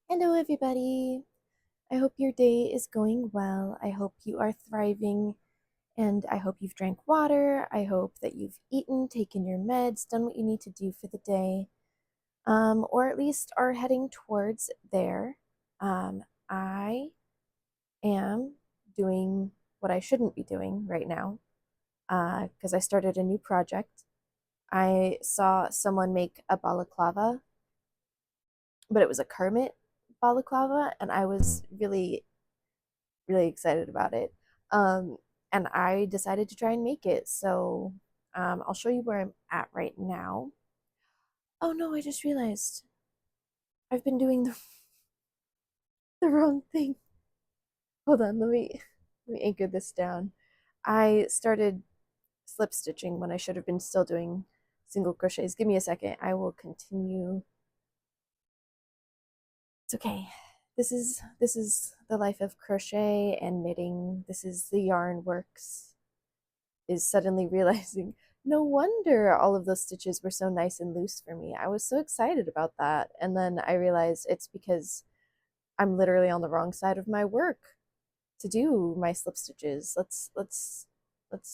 Hello, everybody. I hope your day is going well. I hope you are thriving, and I hope you've drank water. I hope that you've eaten, taken your meds, done what you need to do for the day, or at least are heading towards there. I am doing what I shouldn't be doing right now because I started a new project. I saw someone make a balaclava, but it was a Kermit balaclava, and I was really excited about it. Um, and I decided to try and make it. So I'll show you where I'm at right now. Oh no, I just realized I've been doing the wrong thing. Hold on, let me anchor this down. I started slip stitching when I should have been still doing single crochets. Give me a second. I will continue. It's okay. This is the life of crochet and knitting. This is the yarn works. Is suddenly realizing no wonder all of those stitches were so nice and loose for me. I was so excited about that. And then I realized it's because I'm literally on the wrong side of my work to do my slip stitches. Let's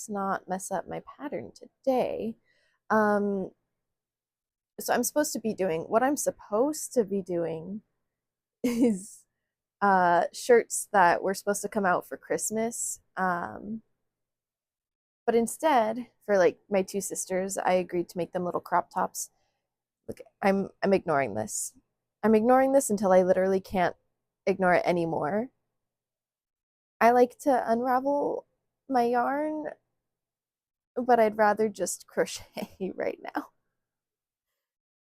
not mess up my pattern today. Um so I'm supposed to be doing is shirts that were supposed to come out for Christmas. But instead, for like my two sisters, I agreed to make them little crop tops. Look, I'm ignoring this. I'm ignoring this until I literally can't ignore it anymore. I like to unravel my yarn, but I'd rather just crochet right now.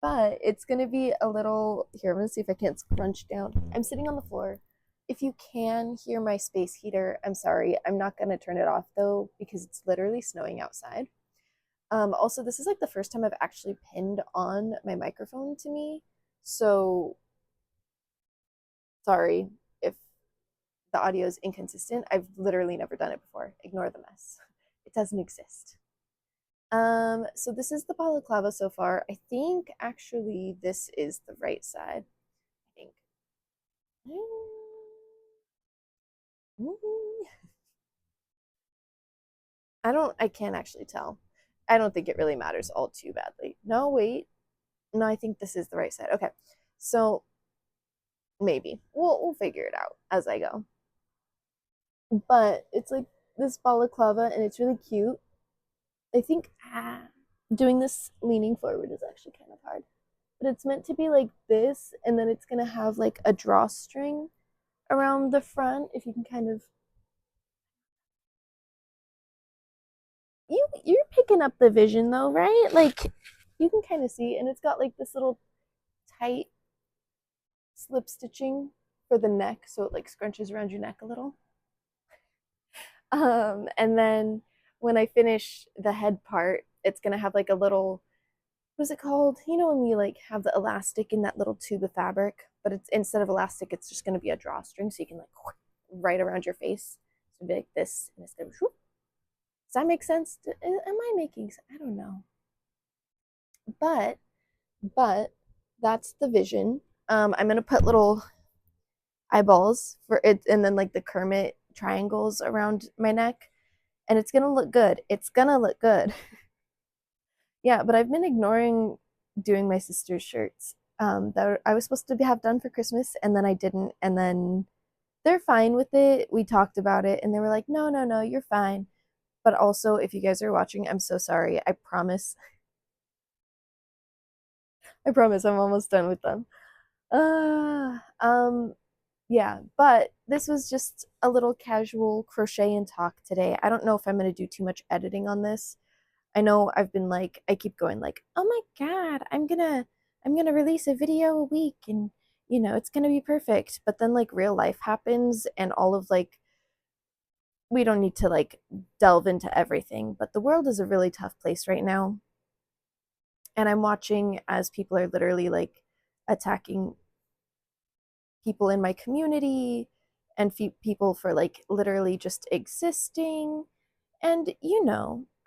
But it's gonna be a little here. I'm gonna see if I can't scrunch down. I'm sitting on the floor. If you can hear my space heater, I'm sorry. I'm not gonna turn it off though because it's literally snowing outside. Also, this is like the first time I've actually pinned on my microphone to me. So sorry if the audio is inconsistent. I've literally never done it before. Ignore the mess. It doesn't exist. So this is the balaclava so far. I think actually this is the right side. I think. I can't actually tell. I don't think it really matters all too badly. No, wait. No, I think this is the right side. Okay. So maybe we'll figure it out as I go. But it's like this balaclava and it's really cute. I think doing this leaning forward is actually kind of hard. But it's meant to be like this, and then it's gonna have like a drawstring around the front. If you can kind of you're picking up the vision though, right? Like you can kind of see, and it's got like this little tight slip stitching for the neck, so it like scrunches around your neck a little. And then when I finish the head part, it's gonna have like a little, what's it called? You know, when you like have the elastic in that little tube of fabric, but it's instead of elastic, it's just gonna be a drawstring, so you can like right around your face. So it'll be like this, and it's gonna. Whoop. Does that make sense? Am I making? I don't know, but but that's the vision. I'm gonna put little eyeballs for it, and then like the Kermit triangles around my neck, and it's gonna look good. It's gonna look good. Yeah, but I've been ignoring doing my sister's shirts that I was supposed to have done for Christmas, and then I didn't. And then they're fine with it. We talked about it, and they were like, "No, no, no, you're fine." But also, if you guys are watching, I'm so sorry. I promise. I promise I'm almost done with them. Uh, um, yeah, but this was just a little casual crochet and talk today. I don't know if I'm gonna do too much editing on this. I know I've been like I keep going like, "Oh my god, I'm going to release a video a week and it's going to be perfect." But then like real life happens and all of like we don't need to like delve into everything, but the world is a really tough place right now. And I'm watching as people are literally like attacking people in my community and people for like literally just existing. And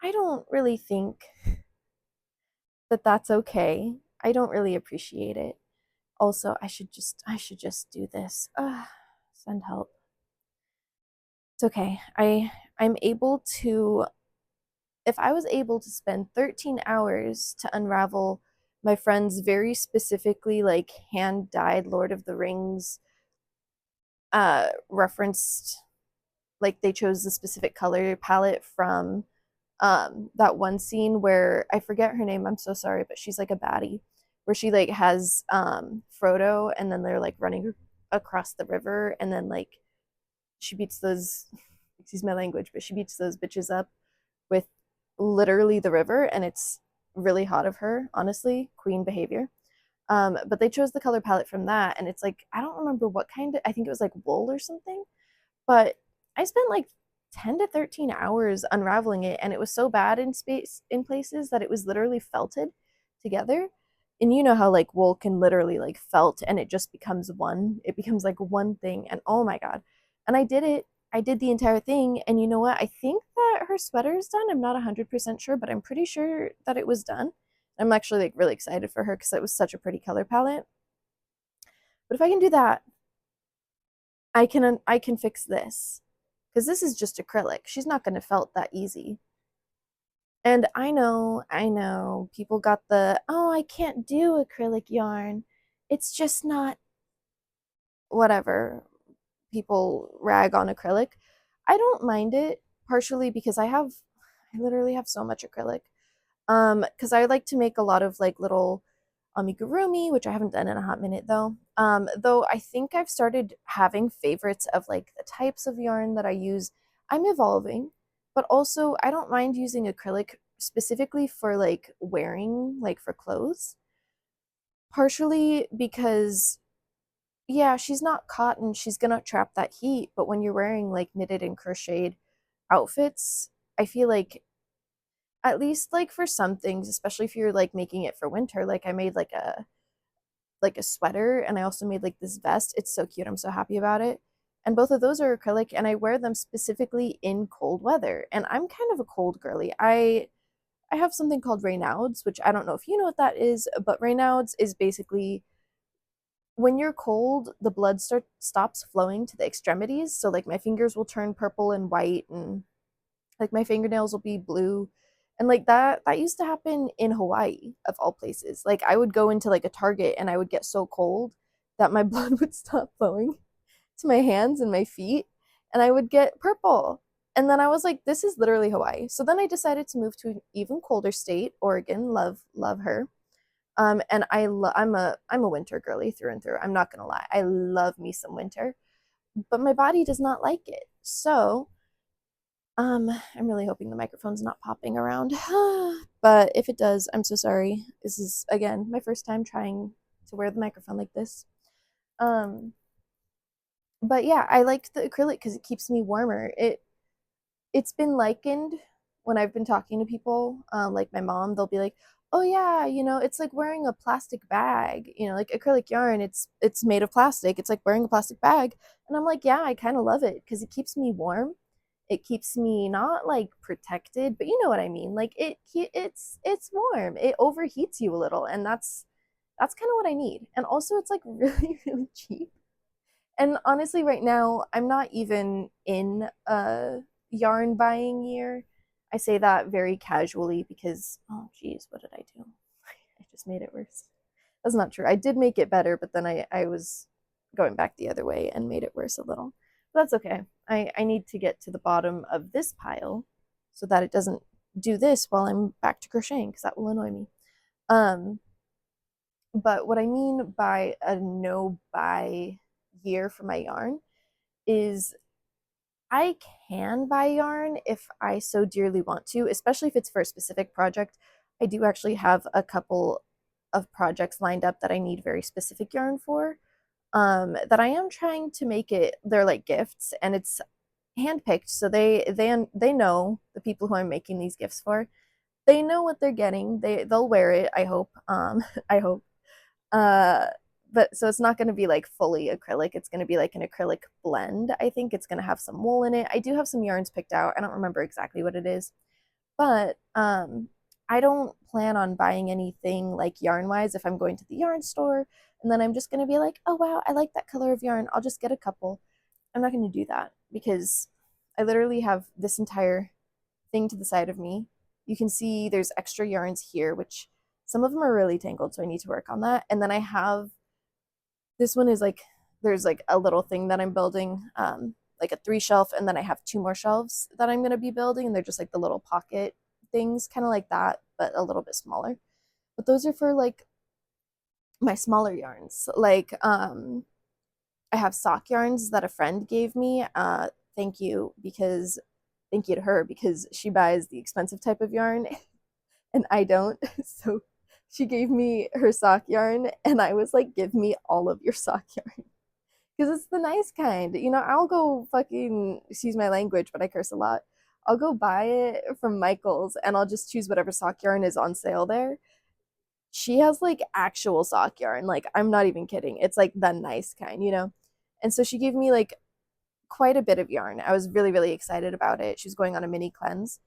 I don't really think that that's okay. I don't really appreciate it. Also, I should just do this. Send help. It's okay. I'm able to, if I was able to spend 13 hours to unravel my friend's very specifically like hand dyed Lord of the Rings referenced, like they chose the specific color palette from that one scene where I forget her name, I'm so sorry, but she's like a baddie where she like has Frodo and then they're like running across the river and then like she beats those, excuse my language, but she beats those bitches up with literally the river, and it's really hot of her, honestly, queen behavior. But they chose the color palette from that, and it's like I don't remember what kind of, I think it was like wool or something, but I spent like 10 to 13 hours unraveling it, and it was so bad in space in places that it was literally felted together. And you know how like wool can literally like felt and it just becomes one. It becomes like one thing, and oh my god. And I did it. I did the entire thing, and you know what? I think that her sweater is done. I'm not 100% sure, but I'm pretty sure that it was done. I'm actually like really excited for her because it was such a pretty color palette. But if I can do that, I can fix this because this is just acrylic. She's not going to felt that easy. And I know people got the, oh, I can't do acrylic yarn. It's just not whatever. People rag on acrylic. I don't mind it partially because I literally have so much acrylic. Because I like to make a lot of like little amigurumi, which I haven't done in a hot minute though. Though I think I've started having favorites of like the types of yarn that I use. I'm evolving, but also I don't mind using acrylic specifically for like wearing, like for clothes. Partially because yeah, she's not cotton, she's gonna trap that heat, but when you're wearing like knitted and crocheted outfits, I feel like at least like for some things, especially if you're like making it for winter, like I made like a sweater and I also made like this vest. It's so cute. I'm so happy about it. And both of those are acrylic and I wear them specifically in cold weather. And I'm kind of a cold girly. I have something called Raynaud's, which I don't know if you know what that is, but Raynaud's is basically when you're cold, the blood stops flowing to the extremities. So like my fingers will turn purple and white and like my fingernails will be blue. And like that used to happen in Hawaii of all places. Like I would go into like a Target and I would get so cold that my blood would stop flowing to my hands and my feet and I would get purple. And then I was like, this is literally Hawaii. So then I decided to move to an even colder state, Oregon. Love her. And I'm a winter girly through and through. I'm not gonna lie. I love me some winter, but my body does not like it. So I'm really hoping the microphone's not popping around. But if it does, I'm so sorry. This is again my first time trying to wear the microphone like this. Um, but yeah, I like the acrylic because it keeps me warmer. It's been likened when I've been talking to people, like my mom, they'll be like, "Oh yeah, you know, it's like wearing a plastic bag. You know, like acrylic yarn, it's made of plastic. It's like wearing a plastic bag." And I'm like, "Yeah, I kind of love it because it keeps me warm. It keeps me not like protected, but you know what I mean. Like it's warm. It overheats you a little, and that's kind of what I need. And also, it's like really cheap. And honestly, right now, I'm not even in a yarn buying year. I say that very casually because, oh, geez, what did I do? I just made it worse. That's not true. I did make it better, but then I was going back the other way and made it worse a little. But that's okay. I need to get to the bottom of this pile so that it doesn't do this while I'm back to crocheting because that will annoy me. Um, but what I mean by a no buy year for my yarn is I can buy yarn if I so dearly want to, especially if it's for a specific project. I do actually have a couple of projects lined up that I need very specific yarn for. That I am trying to make it, they're like gifts and it's handpicked. So they know the people who I'm making these gifts for. They know what they're getting. They'll wear it, I hope. I hope. Uh, but so it's not going to be like fully acrylic. It's going to be like an acrylic blend. I think it's going to have some wool in it. I do have some yarns picked out. I don't remember exactly what it is, but I don't plan on buying anything like yarn wise if I'm going to the yarn store and then I'm just going to be like, oh wow, I like that color of yarn, I'll just get a couple. I'm not going to do that because I literally have this entire thing to the side of me. You can see there's extra yarns here, which some of them are really tangled, so I need to work on that. And then I have this one is like there's like a little thing that I'm building, like a 3 shelf, and then I have 2 more shelves that I'm gonna be building, and they're just like the little pocket things, kind of like that, but a little bit smaller. But those are for like my smaller yarns. Like I have sock yarns that a friend gave me. Thank you because thank you to her because she buys the expensive type of yarn and I don't. So she gave me her sock yarn and I was like, give me all of your sock yarn. Because it's the nice kind. You know, I'll go fucking, excuse my language, but I curse a lot. I'll go buy it from Michael's and I'll just choose whatever sock yarn is on sale there. She has like actual sock yarn. Like, I'm not even kidding. It's like the nice kind, you know? And so she gave me like quite a bit of yarn. I was really, really excited about it. She was going on a mini cleanse.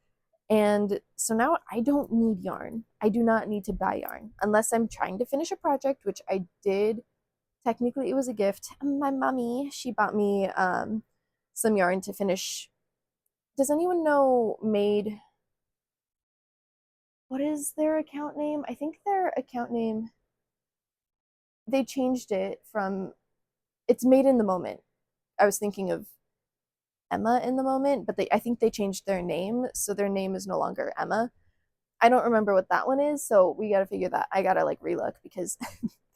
And so now I don't need yarn. I do not need to buy yarn unless I'm trying to finish a project, which I did. Technically, it was a gift. My mommy, she bought me some yarn to finish. Does anyone know Made? What is their account name? I think their account name, they changed it from, it's Made in the Moment. I was thinking of Emma in the Moment, but I think they changed their name, so their name is no longer Emma. I don't remember what that one is, so we gotta figure that. I gotta like relook because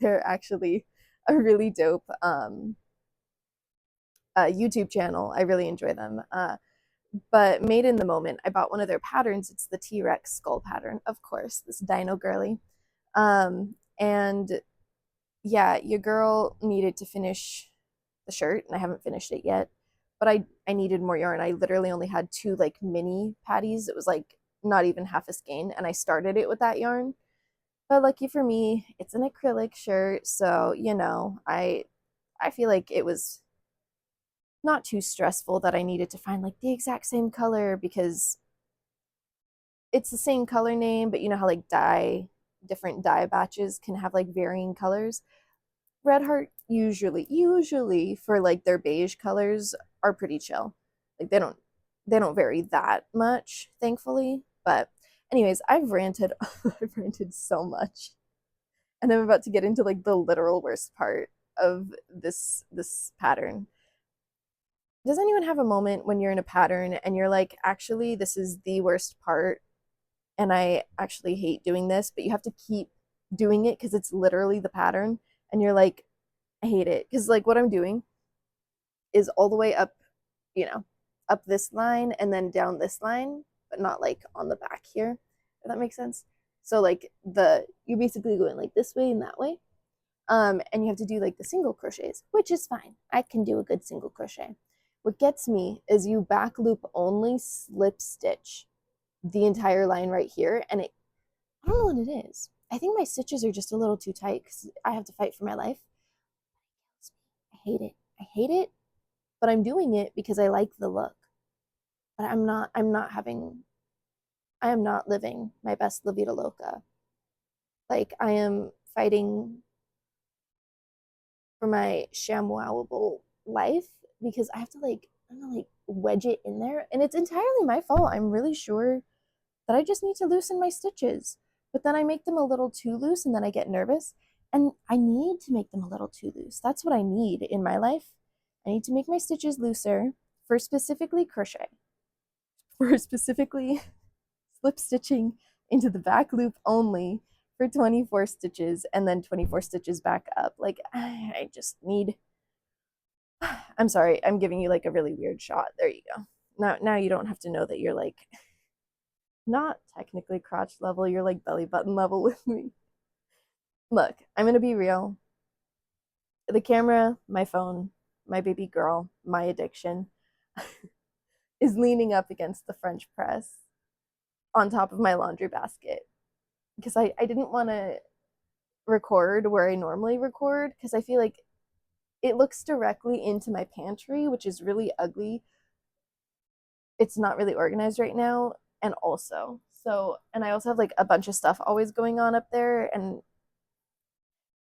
they're actually a really dope YouTube channel. I really enjoy them. But Made in the Moment, I bought one of their patterns. It's the T-Rex skull pattern, of course, this dino girly. And yeah, your girl needed to finish the shirt, and I haven't finished it yet. But I needed more yarn. I literally only had 2 like mini patties. It was like not even half a skein, and I started it with that yarn. But lucky for me, it's an acrylic shirt, so you know, I feel like it was not too stressful that I needed to find like the exact same color because it's the same color name, but you know how like different dye batches can have like varying colors. Red Heart usually for like their beige colors are pretty chill. Like they don't vary that much, thankfully. But anyways, I've ranted I've ranted so much. And I'm about to get into like the literal worst part of this pattern. Does anyone have a moment when you're in a pattern and you're like, actually, this is the worst part and I actually hate doing this, but you have to keep doing it because it's literally the pattern and you're like, I hate it. Because like what I'm doing is all the way up, you know, up this line and then down this line, but not like on the back here, if that makes sense. So like you're basically going like this way and that way. And you have to do like the single crochets, which is fine. I can do a good single crochet. What gets me is you back loop only slip stitch the entire line right here, and I don't know what it is. I think my stitches are just a little too tight because I have to fight for my life. I hate it. I hate it, but I'm doing it because I like the look. But I am not living my best La Vida Loca. Like I am fighting for my ShamWowable life because I have to like, I don't know, like wedge it in there. And it's entirely my fault. I'm really sure that I just need to loosen my stitches. But then I make them a little too loose and then I get nervous. And I need to make them a little too loose. That's what I need in my life. I need to make my stitches looser for specifically crochet, for specifically slip stitching into the back loop only for 24 stitches and then 24 stitches back up. Like, I just need. I'm sorry, I'm giving you like a really weird shot. There you go. Now you don't have to know that you're like not technically crotch level, you're like belly button level with me. Look, I'm gonna be real. The camera, my phone, my baby girl, my addiction is leaning up against the French press on top of my laundry basket because I didn't want to record where I normally record because I feel like it looks directly into my pantry, which is really ugly. It's not really organized right now, and also So, and I also have like a bunch of stuff always going on up there, and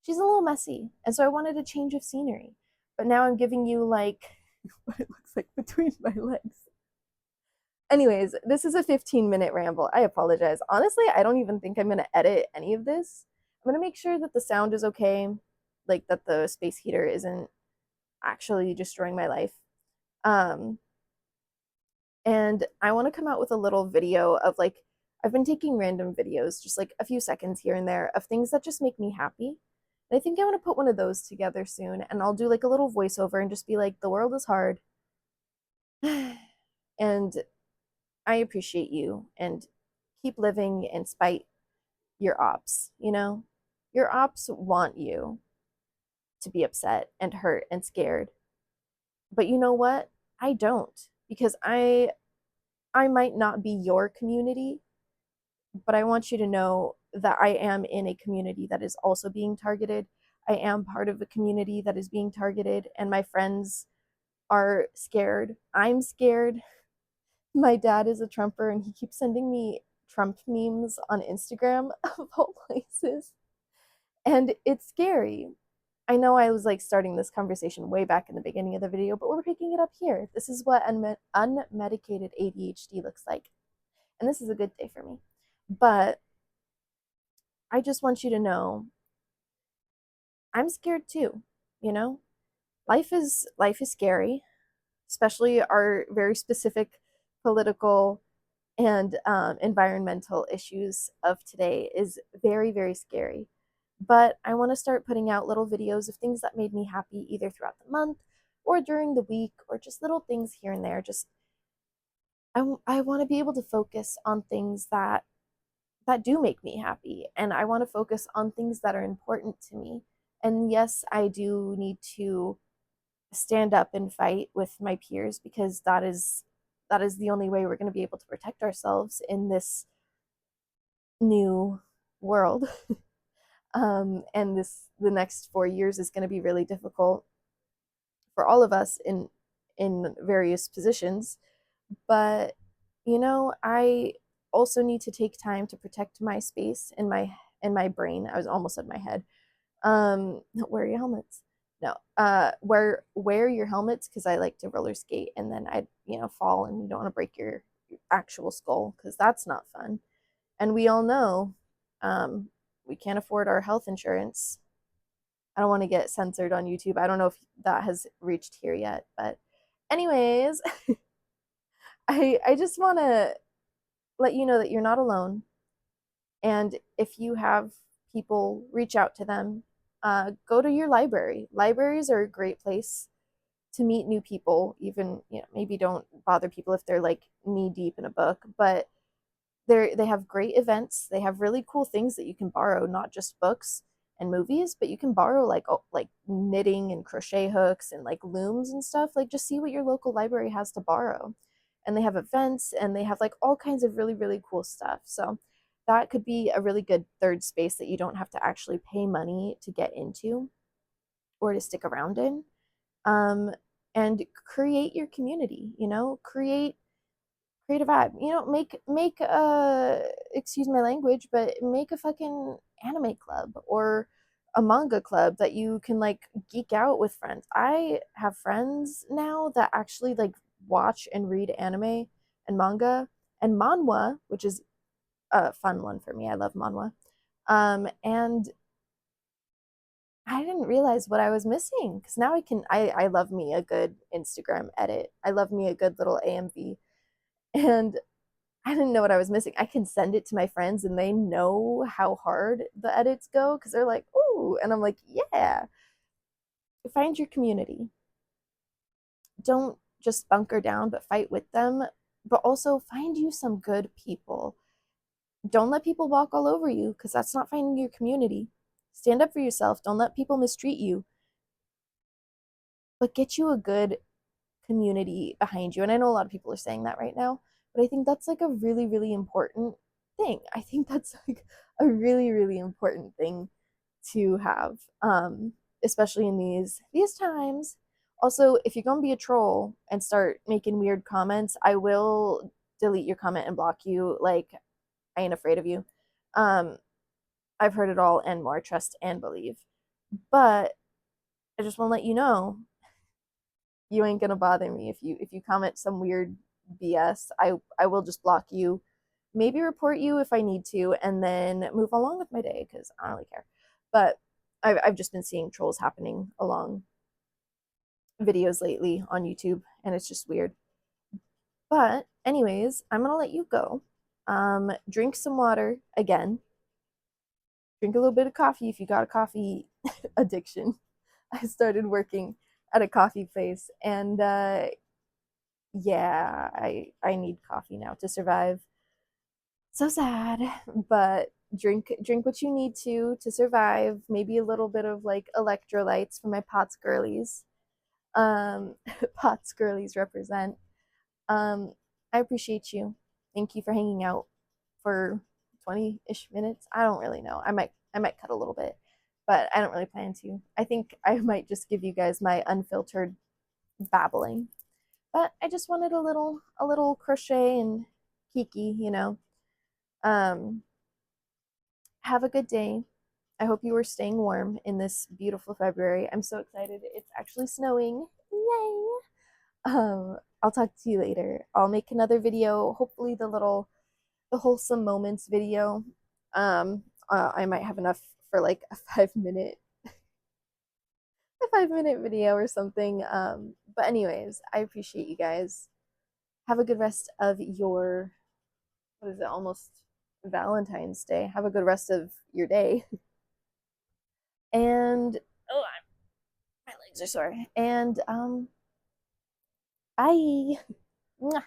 she's a little messy. And so I wanted a change of scenery. But now I'm giving you like what it looks like between my legs. Anyways, this is a 15-minute ramble. I apologize. Honestly, I don't even think I'm going to edit any of this. I'm going to make sure that the sound is okay, like that the space heater isn't actually destroying my life. Um, and I want to come out with a little video of like, I've been taking random videos, just like a few seconds here and there, of things that just make me happy. And I think I want to put one of those together soon, and I'll do like a little voiceover and just be like, the world is hard. And I appreciate you, and keep living in spite your ops, you know? Your ops want you to be upset and hurt and scared. But you know what? I don't, because I might not be your community, but I want you to know that I am in a community that is also being targeted. I am part of a community that is being targeted, and my friends are scared. I'm scared. My dad is a Trumper, and he keeps sending me Trump memes on Instagram of all places. And it's scary. I know I was like starting this conversation way back in the beginning of the video, but we're picking it up here. This is what unmedicated ADHD looks like. And this is a good day for me. But I just want you to know I'm scared too, you know? Life is scary, especially our very specific political and environmental issues of today is very, very scary. But I want to start putting out little videos of things that made me happy either throughout the month or during the week, or just little things here and there. Just I want to be able to focus on things that do make me happy, and I want to focus on things that are important to me. And yes, I do need to stand up and fight with my peers, because that is the only way we're going to be able to protect ourselves in this new world. And the next 4 years is going to be really difficult for all of us in various positions. But you know, I also need to take time to protect my space in my brain. I was almost at my head. Wear your helmets. No, wear your helmets, because I like to roller skate, and then I fall, and you don't want to break your actual skull, because that's not fun. And we all know, um, we can't afford our health insurance. I don't want to get censored on YouTube. I don't know if that has reached here yet, but anyways, I just want to let you know that you're not alone. And if you have people, reach out to them. Go to your library. Libraries are a great place to meet new people. Even, maybe don't bother people if they're like knee deep in a book, but they have great events. They have really cool things that you can borrow, not just books and movies, but you can borrow like knitting and crochet hooks and like looms and stuff. Like, just see what your local library has to borrow. And they have events, and they have like all kinds of really, really cool stuff. So that could be a really good third space that you don't have to actually pay money to get into or to stick around in. Um, and create your community, create a vibe. Make excuse my language, but make a fucking anime club or a manga club that you can like geek out with friends. I have friends now that actually like watch and read anime and manga and manhwa, which is a fun one for me. I love manhwa. And I didn't realize what I was missing, because now I love me a good Instagram edit. I love me a good little AMV. And I didn't know what I was missing. I can send it to my friends, and they know how hard the edits go, because they're like, "Ooh," and I'm like, "Yeah." Find your community. Don't just bunker down, but fight with them. But also find you some good people. Don't let people walk all over you, because that's not finding your community. Stand up for yourself. Don't let people mistreat you. But get you a good community behind you. And I know a lot of people are saying that right now, but I think that's like a really, really important thing. I think that's like a really, really important thing to have, especially in these times. Also, if you're gonna be a troll and start making weird comments, I will delete your comment and block you. Like, I ain't afraid of you. Um, I've heard it all and more, trust and believe. But I just want to let you know you ain't gonna bother me if you comment some weird BS. I will just block you, maybe report you if I need to, and then move along with my day because I don't really care. But I've just been seeing trolls happening along videos lately on YouTube, and it's just weird. But anyways, I'm gonna let you go. Drink some water again. Drink a little bit of coffee if you got a coffee addiction. I started working at a coffee place, and yeah, I need coffee now to survive. So sad, but drink what you need to survive. Maybe a little bit of like electrolytes for my Pots girlies. Pots girlies represent. Um, I appreciate you. Thank you for hanging out for 20-ish minutes. I don't really know. I might cut a little bit, but I don't really plan to. I think I might just give you guys my unfiltered babbling. But I just wanted a little crochet and kiki, you know. Um, have a good day. I hope you are staying warm in this beautiful February. I'm so excited. It's actually snowing. Yay! I'll talk to you later. I'll make another video, hopefully the wholesome moments video. I might have enough for like a 5 minute video or something. But anyways, I appreciate you guys. Have a good rest of your, what is it, almost Valentine's Day. Have a good rest of your day. And oh, my legs are sore. And bye.